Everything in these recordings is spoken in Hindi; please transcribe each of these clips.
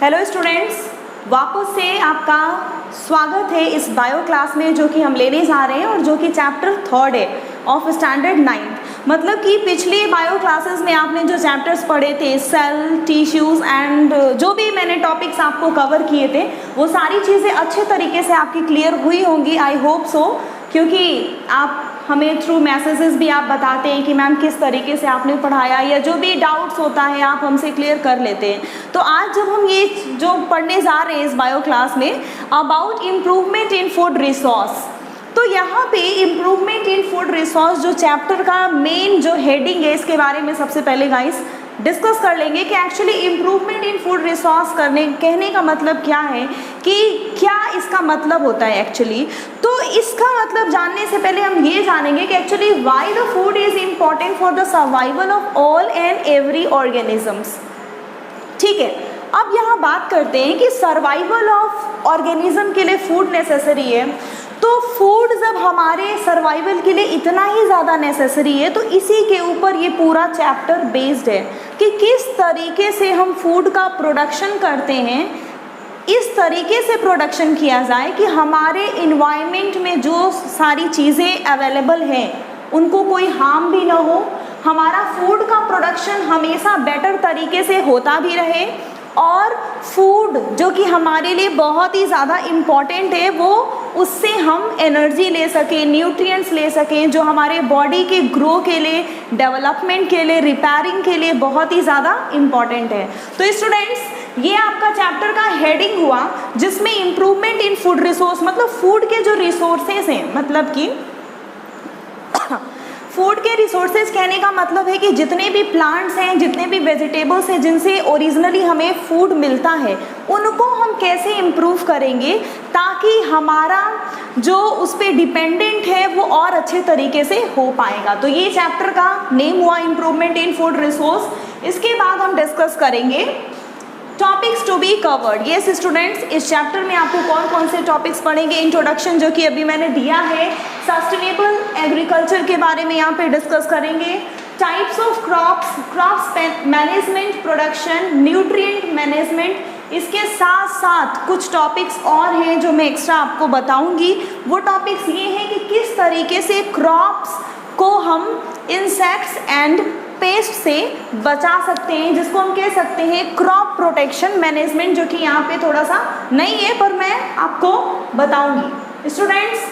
हेलो स्टूडेंट्स, वापस से आपका स्वागत है इस बायो क्लास में जो कि हम लेने जा रहे हैं और जो कि चैप्टर 3 है ऑफ स्टैंडर्ड 9। मतलब कि पिछले बायो क्लासेस में आपने जो चैप्टर्स पढ़े थे, सेल, टिश्यूज़ एंड जो भी मैंने टॉपिक्स आपको कवर किए थे, वो सारी चीज़ें अच्छे तरीके से आपकी क्लियर हुई होंगी, आई होप सो, क्योंकि आप हमें थ्रू मैसेजेस भी आप बताते हैं कि मैम किस तरीके से आपने पढ़ाया, या जो भी डाउट्स होता है आप हमसे क्लियर कर लेते हैं। तो आज जब हम ये जो पढ़ने जा रहे हैं इस बायो क्लास में about improvement in food resource, तो यहाँ पे इम्प्रूवमेंट इन फूड रिसोर्स जो चैप्टर का मेन जो हेडिंग है, इसके बारे में सबसे पहले गाइस डिस्कस कर लेंगे कि actually improvement in food resource कहने का मतलब क्या है, कि क्या इसका मतलब होता है एक्चुअली। तो इसका मतलब जानने से पहले हम ये जानेंगे कि actually why the food is important for the survival of all and every organisms. ठीक है, अब यहाँ बात करते हैं कि सर्वाइवल ऑफ ऑर्गेनिज्म के लिए फूड नेसेसरी है। तो फूड जब हमारे सर्वाइवल के लिए इतना ही ज़्यादा नेसेसरी है, तो इसी के ऊपर ये पूरा चैप्टर बेस्ड है कि किस तरीके से हम फूड का प्रोडक्शन करते हैं, इस तरीके से प्रोडक्शन किया जाए कि हमारे इन्वायरमेंट में जो सारी चीज़ें अवेलेबल हैं उनको कोई हार्म भी ना हो, हमारा फूड का प्रोडक्शन हमेशा बेटर तरीके से होता भी रहे, और फूड जो कि हमारे लिए बहुत ही ज़्यादा इम्पॉर्टेंट है वो उससे हम एनर्जी ले सकें, न्यूट्रिएंट्स ले सकें, जो हमारे बॉडी के ग्रो के लिए, डेवलपमेंट के लिए, रिपेयरिंग के लिए बहुत ही ज़्यादा इम्पॉर्टेंट है। तो स्टूडेंट्स, ये आपका चैप्टर का हेडिंग हुआ जिसमें इम्प्रूवमेंट इन फूड रिसोर्स, मतलब फूड के जो रिसोर्सेज हैं, मतलब कि फूड के रिसोर्सेज कहने का मतलब है कि जितने भी प्लांट्स हैं, जितने भी वेजिटेबल्स हैं जिनसे ओरिजिनली हमें फूड मिलता है, उनको हम कैसे इम्प्रूव करेंगे ताकि हमारा जो उस पर डिपेंडेंट है वो और अच्छे तरीके से हो पाएगा। तो ये चैप्टर का नेम हुआ इम्प्रूवमेंट इन फूड रिसोर्स। इसके बाद हम डिस्कस करेंगे topics to be covered. Yes students, इस चैप्टर में आपको कौन कौन से टॉपिक्स पढ़ेंगे। इंट्रोडक्शन जो कि अभी मैंने दिया है, सस्टेनेबल एग्रीकल्चर के बारे में यहाँ पे डिस्कस करेंगे, types of crops management, production, nutrient management. इसके साथ साथ कुछ टॉपिक्स और हैं जो मैं एक्स्ट्रा आपको बताऊंगी। वो टॉपिक्स ये हैं कि किस तरीके से क्रॉप्स को हम इंसेक्ट्स एंड पेस्ट से बचा सकते हैं, जिसको हम कह सकते हैं क्रॉप प्रोटेक्शन मैनेजमेंट, जो कि यहाँ पे थोड़ा सा नहीं है पर मैं आपको बताऊंगी। स्टूडेंट्स,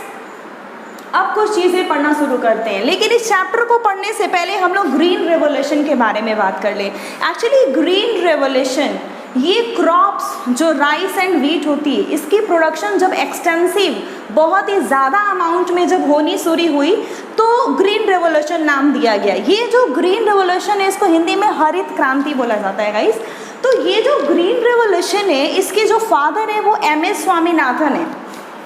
अब कुछ चीज़ें पढ़ना शुरू करते हैं, लेकिन इस चैप्टर को पढ़ने से पहले हम लोग ग्रीन रेवोल्यूशन के बारे में बात कर ले। एक्चुअली ग्रीन रेवोल्यूशन, ये क्रॉप्स जो राइस एंड व्हीट होती है, इसकी प्रोडक्शन जब एक्सटेंसिव बहुत ही ज़्यादा अमाउंट में जब होनी शुरू हुई तो ग्रीन रेवोल्यूशन नाम दिया गया। ये जो ग्रीन रेवोल्यूशन है इसको हिंदी में हरित क्रांति बोला जाता है गाइस। तो ये जो ग्रीन रेवोल्यूशन है इसके जो फादर है वो MS स्वामीनाथन है।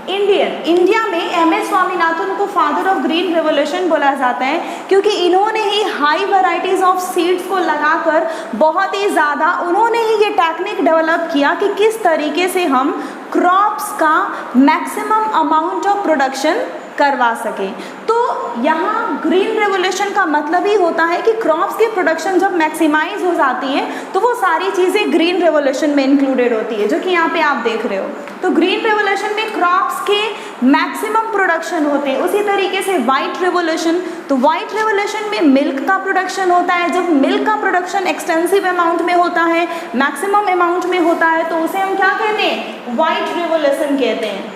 इंडिया में MS स्वामीनाथन को फादर ऑफ ग्रीन रेवोल्यूशन बोला जाता है, क्योंकि इन्होंने ही हाई वैरायटीज़ ऑफ सीड्स को लगाकर बहुत ही ज़्यादा उन्होंने ही ये टेक्निक डेवलप किया कि किस तरीके से हम क्रॉप्स का मैक्सिमम अमाउंट ऑफ प्रोडक्शन करवा सकें। तो यहाँ ग्रीन रेवोल्यूशन का मतलब ही होता है कि क्रॉप्स की प्रोडक्शन जब मैक्सिमाइज हो जाती है तो वो सारी चीज़ें ग्रीन रेवोल्यूशन में इंक्लूडेड होती है, जो कि यहाँ पे आप देख रहे हो। तो ग्रीन रेवोल्यूशन में क्रॉप्स के मैक्सिमम प्रोडक्शन होते हैं। उसी तरीके से वाइट रेवोल्यूशन, तो वाइट रेवोल्यूशन में मिल्क का प्रोडक्शन होता है। जब मिल्क का प्रोडक्शन एक्सटेंसिव अमाउंट में होता है, मैक्सिमम अमाउंट में होता है, तो उसे हम क्या कहते हैं, वाइट रेवोल्यूशन कहते हैं।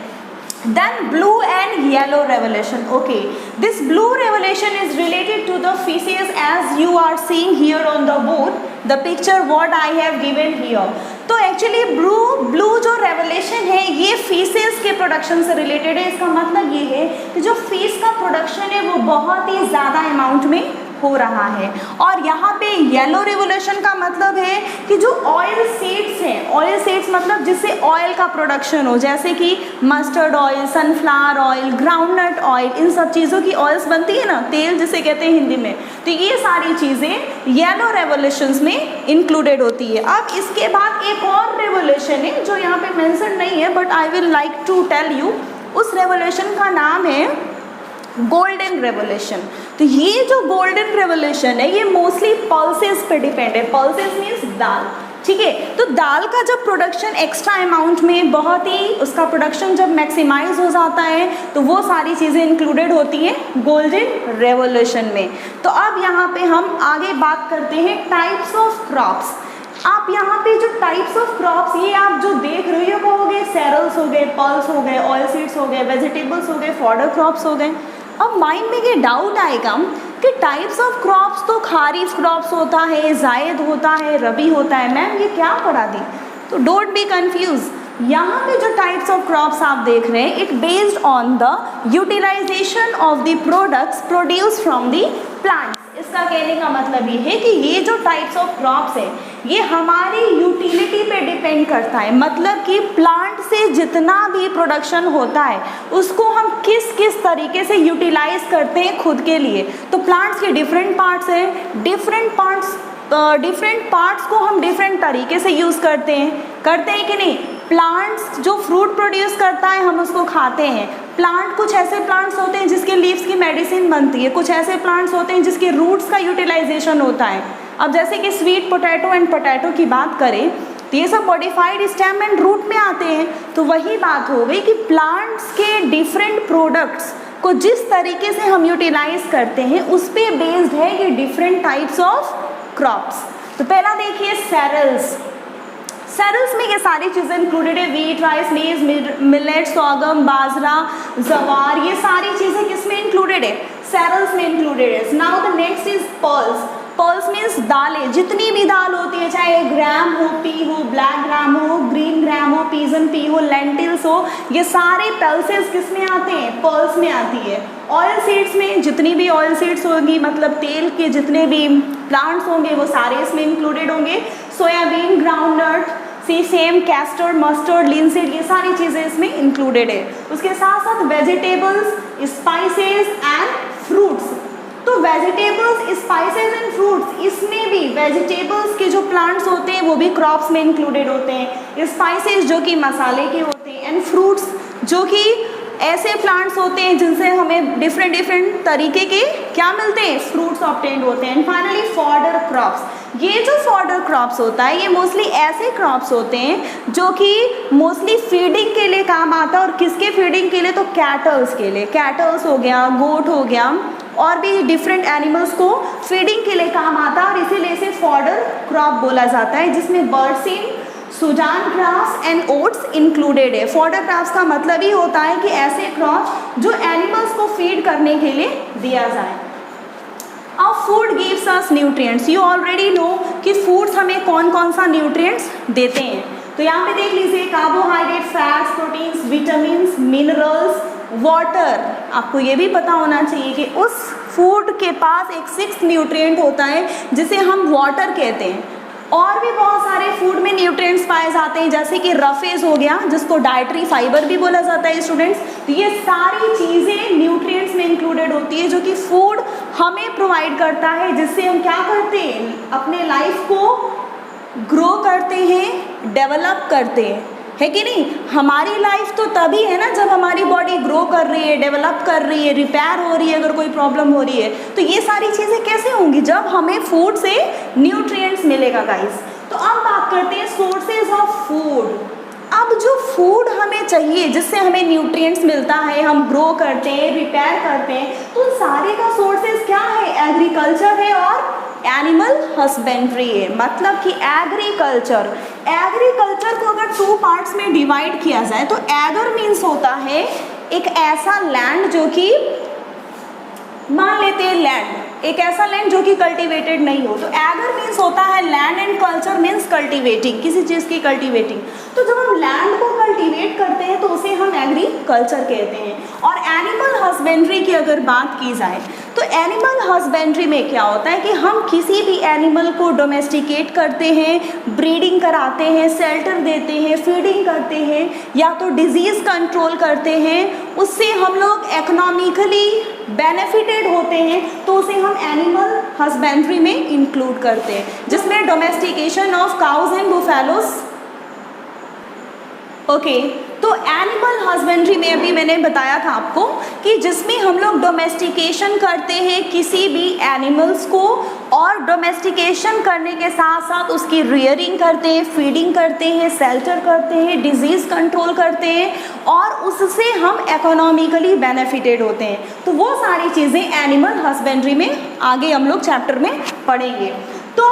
Then blue and yellow revolution. Okay, this blue revolution is related to the feces as you are seeing here on the board, the picture what I have given here. तो एक्चुअली ब्लू जो रेवोल्यूशन है ये फीसेस के प्रोडक्शन से रिलेटेड है। इसका मतलब ये है कि जो फीस का प्रोडक्शन है वो बहुत ही ज़्यादा अमाउंट में हो रहा है। और यहाँ पे येलो रिवोल्यूशन का मतलब है कि जो ऑयल सीड्स हैं, ऑयल सीड्स मतलब जिससे ऑयल का प्रोडक्शन हो, जैसे कि mustard oil, sunflower oil, groundnut oil, इन सब चीज़ों की ऑयल्स बनती है ना, तेल जिसे कहते हैं हिंदी में। तो ये सारी चीज़ें येलो रेवोल्यूशंस में इंक्लूडेड होती है। अब इसके बाद एक और रेवोल्यूशन है जो यहाँ पे मेंशन नहीं है, but I will like to tell you. उस रेवोल्यूशन का नाम है गोल्डन रेवोल्यूशन। तो ये जो गोल्डन रेवोल्यूशन है ये मोस्टली पल्सेस पे डिपेंड है। पल्सेस मीन्स दाल। ठीक है। तो दाल का जब प्रोडक्शन एक्स्ट्रा अमाउंट में बहुत ही उसका प्रोडक्शन जब मैक्सिमाइज हो जाता है तो वो सारी चीज़ें इंक्लूडेड होती हैं गोल्डन रेवोल्यूशन में। तो अब यहाँ पे हम आगे बात करते हैं टाइप्स ऑफ क्रॉप्स। आप यहाँ पे जो टाइप्स ऑफ क्रॉप्स ये आप जो देख रहे हो कहोगे सेरल्स हो गए, पल्स हो गए, ऑयल सीड्स हो गए, वेजिटेबल्स हो गए, फॉडर क्रॉप्स हो गए। अब माइंड में ये डाउट आएगा कि टाइप्स ऑफ क्रॉप्स तो खारिफ क्रॉप्स होता है, जायद होता है, रबी होता है, मैम ये क्या पढ़ा दी? तो डोंट बी कंफ्यूज। यहाँ पे जो टाइप्स ऑफ क्रॉप्स आप देख रहे हैं it based on the utilisation of the products produce from the plants. इसका कहने का मतलब ये है कि ये जो टाइप्स ऑफ क्रॉप्स है ये हमारी यूटिलिटी पे डिपेंड करता है, मतलब कि प्लांट से जितना भी प्रोडक्शन होता है उसको हम किस किस तरीके से यूटिलाइज करते हैं खुद के लिए। तो प्लांट्स के डिफरेंट पार्ट्स हैं, डिफरेंट पार्ट्स को हम डिफरेंट तरीके से यूज़ करते हैं कि नहीं। प्लांट्स जो फ्रूट प्रोड्यूस करता है हम उसको खाते हैं। प्लांट कुछ ऐसे प्लांट्स होते हैं जिसके लीव्स की मेडिसिन बनती है, कुछ ऐसे प्लांट्स होते हैं जिसके रूट्स का यूटिलाइजेशन होता है। अब जैसे कि स्वीट पोटैटो एंड पोटैटो की बात करें तो ये सब मॉडिफाइड स्टेम एंड रूट में आते हैं। तो वही बात हो गई कि प्लांट्स के डिफरेंट प्रोडक्ट्स को जिस तरीके से हम यूटिलाइज करते हैं उस पर बेस्ड है ये डिफरेंट टाइप्स ऑफ क्रॉप्स। तो पहला देखिए सेरल्स। सेरल्स में ये सारी चीज़ें इंक्लूडेड है, वीट, राइस, मेज, मिलेट, सोगम, बाजरा, जवार, ये सारी चीज़ें किस में इंक्लूडेड है? सेरल्स में इंक्लूडेड है। Now the next is pulse. Pulse means दालें, जितनी भी दाल होती है, चाहे ग्राम हो, पी हो, ब्लैक ग्राम हो, ग्रीन ग्राम हो, पीजन पी हो, लेंटिल्स हो, ये सारे पल्सेस किस में आते हैं? पल्स में आती है। ऑयल सीड्स में जितनी भी ऑयल सीड्स होगी, मतलब तेल के जितने भी प्लांट्स होंगे वो सारे इसमें इंक्लूडेड होंगे। Soybean, groundnut, same, castor, mustard, linseed, ये सारी चीज़ें इसमें इंक्लूडेड है। उसके साथ साथ वेजिटेबल्स, स्पाइसेस एंड फ्रूट्स। तो वेजिटेबल्स, स्पाइसेस एंड फ्रूट्स, इसमें भी वेजिटेबल्स के जो प्लांट्स होते हैं वो भी क्रॉप्स में इंक्लूडेड होते हैं। स्पाइसेस जो कि मसाले के होते हैं एंड फ्रूट्स जो कि ऐसे प्लांट्स होते हैं जिनसे हमें डिफरेंट तरीके के क्या मिलते हैं? फ्रूट्स ऑब्टेन्ड होते हैं। And finally fodder crops. ये जो फॉडर क्रॉप्स होता है ये मोस्टली ऐसे क्रॉप्स होते हैं जो कि मोस्टली फीडिंग के लिए काम आता है। और किसके फीडिंग के लिए? तो कैटल्स के लिए। कैटल्स हो गया, गोट हो गया, और भी डिफरेंट एनिमल्स को फीडिंग के लिए काम आता है और इसीलिए इसे फॉडर क्रॉप बोला जाता है, जिसमें बर्सिन, Sudan grass and oats included है। फॉडर क्रॉप्स का मतलब ही होता है कि ऐसे क्रॉप जो एनिमल्स को फीड करने के लिए दिया जाए। अब food gives us nutrients. You already know कि फूड्स हमें कौन कौन सा न्यूट्रिएंट्स देते हैं। तो यहाँ पे देख लीजिए carbohydrate, fats, proteins, vitamins, minerals, water. आपको ये भी पता होना चाहिए कि उस फूड के पास एक सिक्स्थ न्यूट्रिएंट होता है जिसे हम वाटर कहते हैं। और भी बहुत सारे फूड में न्यूट्रिएंट्स पाए जाते हैं, जैसे कि रफेज हो गया जिसको डाइटरी फाइबर भी बोला जाता है स्टूडेंट्स। तो ये सारी चीज़ें न्यूट्रिएंट्स में इंक्लूडेड होती है जो कि फूड हमें प्रोवाइड करता है, जिससे हम क्या करते हैं? अपने लाइफ को ग्रो करते हैं, डेवलप करते हैं, है कि नहीं? हमारी लाइफ तो तभी है ना जब हमारी बॉडी ग्रो कर रही है, डेवलप कर रही है, रिपेयर हो रही है अगर कोई प्रॉब्लम हो रही है। तो ये सारी चीज़ें कैसे होंगी? जब हमें फूड से न्यूट्रिएंट्स मिलेगा गाइस। तो अब बात करते हैं सोर्सेज ऑफ फूड। अब जो फूड हमें चाहिए जिससे हमें न्यूट्रिएंट्स मिलता है, हम ग्रो करते हैं, रिपेयर करते हैं, तो सारे का सोर्सेज क्या है? एग्रीकल्चर है और एनिमल हस्बेंड्री है। मतलब कि एग्रीकल्चर को अगर 2 पार्ट्स में डिवाइड किया जाए तो एगर मीन्स होता है एक ऐसा लैंड जो कि, मान लेते हैं लैंड, एक ऐसा लैंड जो कि कल्टीवेटेड नहीं हो। तो एगर मीन्स होता है land and culture means cultivating, किसी चीज़ की कल्टीवेटिंग। तो जब हम लैंड को कल्टीवेट करते हैं तो उसे हम एग्रीकल्चर कहते हैं। और एनिमल हस्बेंड्री की अगर बात की जाए तो एनिमल हस्बेंड्री में क्या होता है कि हम किसी भी एनिमल को डोमेस्टिकेट करते हैं, ब्रीडिंग कराते हैं, शेल्टर देते हैं, फीडिंग करते हैं, या तो डिजीज़ कंट्रोल करते हैं, उससे हम लोग इकोनॉमिकली बेनिफिटेड होते हैं, तो उसे हम एनिमल हस्बेंड्री में इंक्लूड करते हैं, जिसमें domestication of cows and buffaloes. Okay, तो तो एनिमल हस्बेंड्री में अभी मैंने बताया था आपको कि जिसमें हम लोग डोमेस्टिकेशन करते हैं किसी भी एनिमल्स को, और डोमेस्टिकेशन करने के साथ साथ उसकी रियरिंग करते हैं, फीडिंग करते हैं, शेल्टर करते हैं, डिजीज़ कंट्रोल करते हैं, और उससे हम इकोनॉमिकली बेनिफिटेड होते हैं। तो वो सारी चीज़ें एनिमल हस्बेंड्री में आगे हम लोग चैप्टर में पढ़ेंगे। तो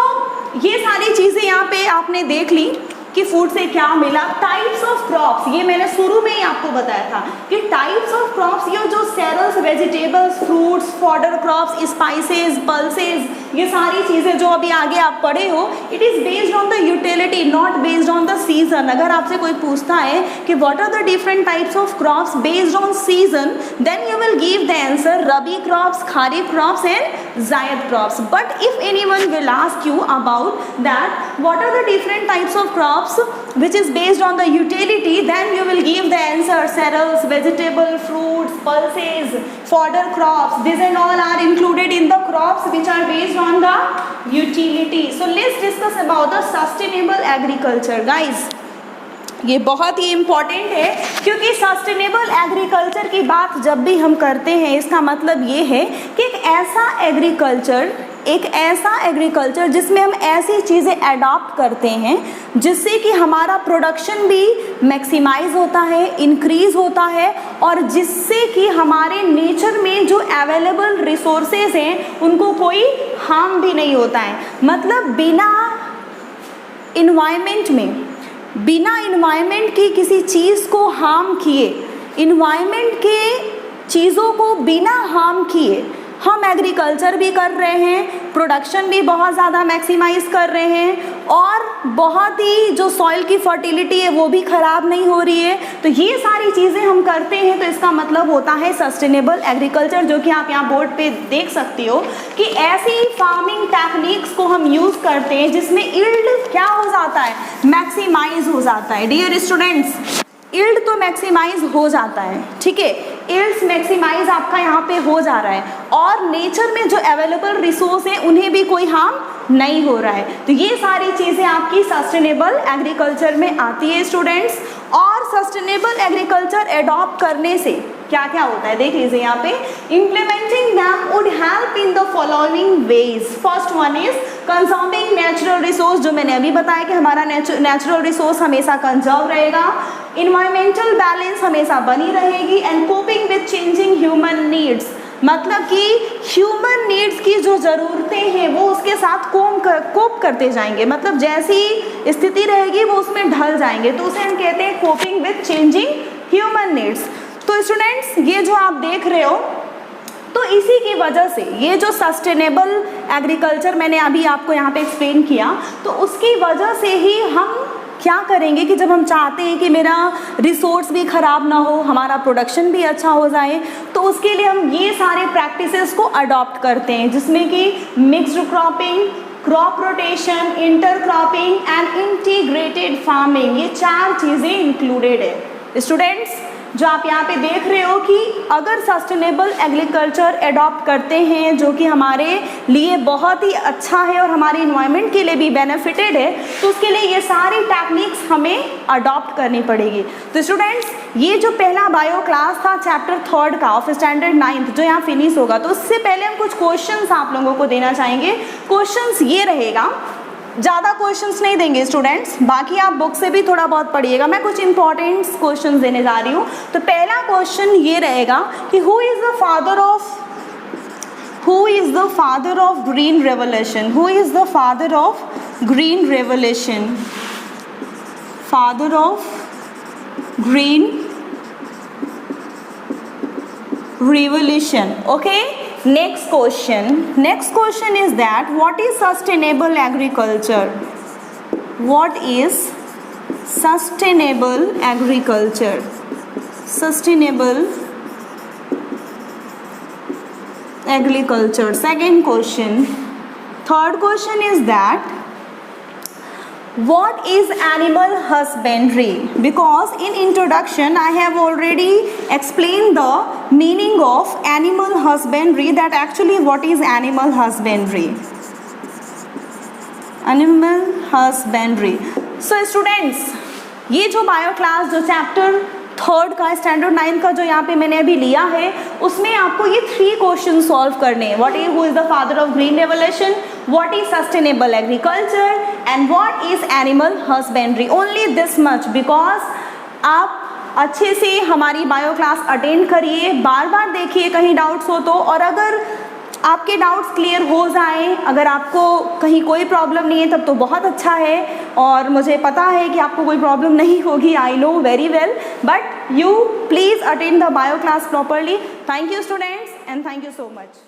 ये सारी चीज़ें यहाँ पे आपने देख ली कि फूड से क्या मिला। टाइप्स ऑफ क्रॉप्स, ये मैंने शुरू में ही आपको बताया था कि टाइप्स ऑफ क्रॉप्स, ये जो cereals, vegetables, fruits, fodder crops, spices, pulses, ये सारी चीज़ें जो अभी आगे आप पढ़े हो, it is based on the utility, not based on the season. अगर आपसे कोई पूछता है कि what are the different types of crops based on season, then you will give the answer rabi crops, kharif crops and zaid crops. But if anyone will ask you about that what are the different types of crops which is based on the utility, then you will give the answer cereals, vegetable, fruits, pulses, fodder crops. These and all are included in the crops which are based on the utility. So let's discuss about the sustainable agriculture, guys. ये बहुत ही इम्पॉर्टेंट है क्योंकि सस्टेनेबल एग्रीकल्चर की बात जब भी हम करते हैं, इसका मतलब ये है कि एक ऐसा एग्रीकल्चर जिसमें हम ऐसी चीज़ें अडॉप्ट करते हैं जिससे कि हमारा प्रोडक्शन भी मैक्सिमाइज होता है, इंक्रीज़ होता है, और जिससे कि हमारे नेचर में जो अवेलेबल रिसोर्सेज हैं उनको कोई हार्म भी नहीं होता है। मतलब बिना इन्वायरमेंट की किसी चीज़ को हार्म किए, इन्वायरमेंट के चीज़ों को बिना हार्म किए हम एग्रीकल्चर भी कर रहे हैं, प्रोडक्शन भी बहुत ज़्यादा मैक्सिमाइज कर रहे हैं, और बहुत ही जो सॉइल की फर्टिलिटी है वो भी ख़राब नहीं हो रही है। तो ये सारी चीज़ें हम करते हैं, तो इसका मतलब होता है सस्टेनेबल एग्रीकल्चर, जो कि आप यहाँ बोर्ड पे देख सकती हो कि ऐसी फार्मिंग टेक्निक्स को हम यूज़ करते हैं जिसमें यील्ड क्या हो जाता है, मैक्सिमाइज हो जाता है। डियर स्टूडेंट्स, यील्ड तो मैक्सिमाइज हो जाता है, ठीक है, यील्ड्स मैक्सिमाइज आपका यहाँ पे हो जा रहा है, और नेचर में जो अवेलेबल रिसोर्स हैं उन्हें भी कोई हार्म नहीं हो रहा है। तो ये सारी चीज़ें आपकी सस्टेनेबल एग्रीकल्चर में आती है स्टूडेंट्स। और सस्टेनेबल एग्रीकल्चर एडॉप्ट करने से क्या क्या होता है देख लीजिए यहाँ पे। Implementing them would help in the following veg. First one is conserving natural resource, जो मैंने अभी बताया कि हमारा नेचुरल रिसोर्स हमेशा कंजर्व रहेगा, इन्वायरमेंटल बैलेंस हमेशा बनी रहेगी, and coping with changing human needs, मतलब कि ह्यूमन नीड्स की जो ज़रूरतें हैं वो उसके साथ कोप करते जाएंगे, मतलब जैसी स्थिति रहेगी वो उसमें ढल जाएंगे, तो उसे हम कहते हैं coping with changing human needs. तो स्टूडेंट्स, ये जो आप देख रहे हो, तो इसी की वजह से ये जो सस्टेनेबल एग्रीकल्चर मैंने अभी आपको यहाँ पे एक्सप्लेन किया, तो उसकी वजह से ही हम क्या करेंगे कि जब हम चाहते हैं कि मेरा रिसोर्स भी ख़राब ना हो, हमारा प्रोडक्शन भी अच्छा हो जाए, तो उसके लिए हम ये सारे प्रैक्टिसेस को अडॉप्ट करते हैं, जिसमें कि mixed cropping, crop rotation, inter cropping and integrated farming, ये 4 चीज़ें इंक्लूडेड है। स्टूडेंट्स, जो आप यहाँ पे देख रहे हो कि अगर सस्टेनेबल एग्रीकल्चर एडॉप्ट करते हैं, जो कि हमारे लिए बहुत ही अच्छा है और हमारे इन्वायरमेंट के लिए भी बेनिफिटेड है, तो उसके लिए ये सारी टेक्निक्स हमें अडॉप्ट करनी पड़ेगी। तो स्टूडेंट्स, ये जो पहला बायो क्लास था चैप्टर 3 का ऑफ स्टैंडर्ड 9th, जो यहाँ फिनिश होगा, तो उससे पहले हम कुछ क्वेश्चंस आप लोगों को देना चाहेंगे। क्वेश्चंस ये रहेगा, ज़्यादा क्वेश्चंस नहीं देंगे स्टूडेंट्स, बाकी आप बुक से भी थोड़ा बहुत पढ़िएगा, मैं कुछ इंपॉर्टेंट क्वेश्चंस देने जा रही हूँ। तो पहला क्वेश्चन ये रहेगा कि who is the father of green revolution, who is the father of green revolution, father of green revolution. Okay, next question is that what is sustainable agriculture? What is sustainable agriculture? Sustainable agriculture. Second question. Third question is that what is animal husbandry? Because in introduction I have already explained the meaning of animal husbandry, that actually what is animal husbandry. Animal husbandry. So students, ये जो बायो क्लास जो चैप्टर थर्ड का स्टैंडर्ड 9 का जो यहाँ पे मैंने अभी लिया है, उसमें आपको ये 3 क्वेश्चन सॉल्व करने हैं। What is, who is the father of green revolution, what is sustainable agriculture and what is animal husbandry. Only this much, because आप अच्छे से हमारी बायो क्लास अटेंड करिए, बार बार देखिए कहीं डाउट्स हो तो, और अगर आपके डाउट्स क्लियर हो जाएं, अगर आपको कहीं कोई प्रॉब्लम नहीं है तब तो बहुत अच्छा है, और मुझे पता है कि आपको कोई प्रॉब्लम नहीं होगी, I know very well, but you please attend the bio class properly. Thank you students and thank you so much.